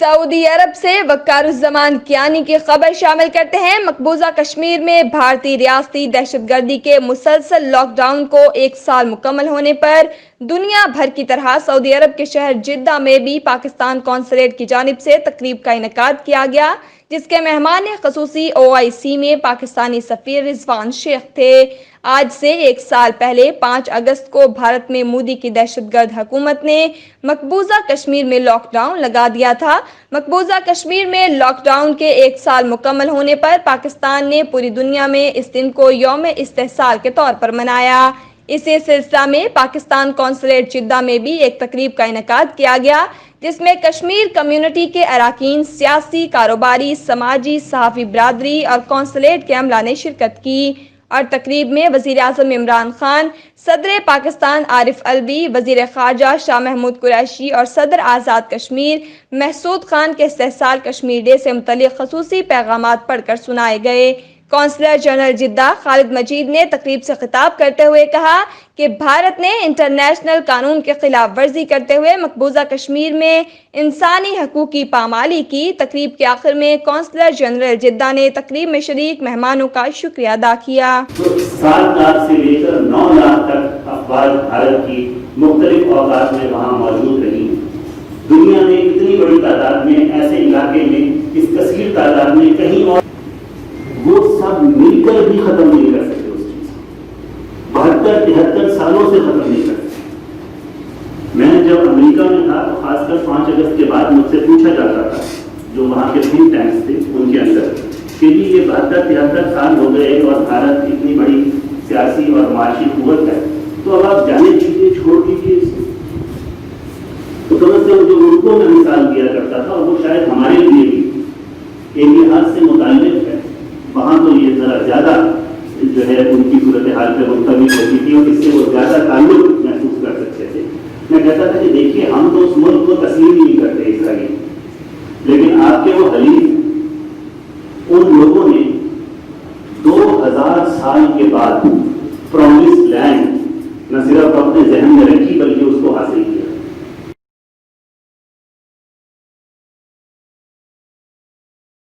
سعودی عرب سے وقار الزمان کیانی کی خبر شامل کرتے ہیں۔ مقبوضہ کشمیر میں بھارتی ریاستی دہشت گردی کے مسلسل لاک ڈاؤن کو 1 سال مکمل ہونے پر دنیا بھر کی طرح سعودی عرب کے شہر جدہ میں بھی پاکستان قونصلیٹ کی جانب سے تقریب کا انعقاد کیا گیا، جس کے مہمان خصوصی OIC میں پاکستانی سفیر رضوان شیخ تھے۔ آج سے 1 سال پہلے 5 اگست کو بھارت میں مودی کی دہشت گرد حکومت نے مقبوضہ کشمیر میں لاک ڈاؤن لگا دیا تھا۔ مقبوضہ کشمیر میں لاک ڈاؤن کے 1 سال مکمل ہونے پر پاکستان نے پوری دنیا میں اس دن کو یوم استحصال کے طور پر منایا۔ اسی سلسلہ میں پاکستان قونصلیٹ جدہ میں بھی ایک تقریب کا انعقاد کیا گیا، جس میں کشمیر کمیونٹی کے اراکین، سیاسی، کاروباری، سماجی، صحافی برادری اور قونصلیٹ کے عملہ نے شرکت کی اور تقریب میں وزیر اعظم عمران خان، صدر پاکستان عارف الوی، وزیر خارجہ شاہ محمود قریشی اور صدر آزاد کشمیر محسود خان کے استحصال کشمیر ڈے سے متعلق خصوصی پیغامات پڑھ کر سنائے گئے۔ قونصلر جنرل جدہ خالد مجید نے تقریب سے خطاب کرتے ہوئے کہا کہ بھارت نے انٹرنیشنل قانون کے خلاف ورزی کرتے ہوئے مقبوضہ کشمیر میں انسانی حقوق کی پامالی کی۔ تقریب کے آخر میں قونصلر جنرل جدہ نے تقریب میں شریک مہمانوں کا شکریہ ادا کیا۔ 7 لاکھ سے لے کر 9 لاکھ تک افواج بھارت کی مختلف اوقات میں وہاں موجود رہی۔ دنیا میں اتنی بڑی تعداد میں ایسے علاقے میں اس کثیر تعداد میں کہیں اور وہ سب مل کر بھی ختم نہیں کر سکتے اس چیز کو۔ 72-73 سالوں سے ختم نہیں کر سکتے۔ میں جب امریکہ میں تھا تو خاص کر 5 اگست کے بعد مجھ سے پوچھا جاتا تھا، جو وہاں کے تھنک ٹینکس تھے ان کے اندر، کہ یہ 72-73 سال ہو گئے اور بھارت اتنی بڑی سیاسی اور معاشی قوت ہے، تو اب آپ جانے دیجیے، چھوڑ دیجیے اس کو۔ تو سمجھتے ہیں جو ان کو میں مثال دیا کرتا تھا، اور وہ شاید ہمارے لیے بھی ایک لحاظ سے متعلق ہے۔ وہاں تو یہ ذرا زیادہ جو ہے ان کی صورتحال پہ منتقل ہوتی تھی اور اس سے وہ زیادہ تعلق محسوس کر سکتے تھے۔ میں کہتا تھا کہ دیکھیے ہم تو اس ملک کو تسلیم نہیں کرتے اسرائیل، لیکن آپ کے وہ حلیف ان لوگوں نے 2000 سال کے بعد پرومس لینڈ نہ صرف اپنے ذہن میں رکھی بلکہ اس کو حاصل کیا۔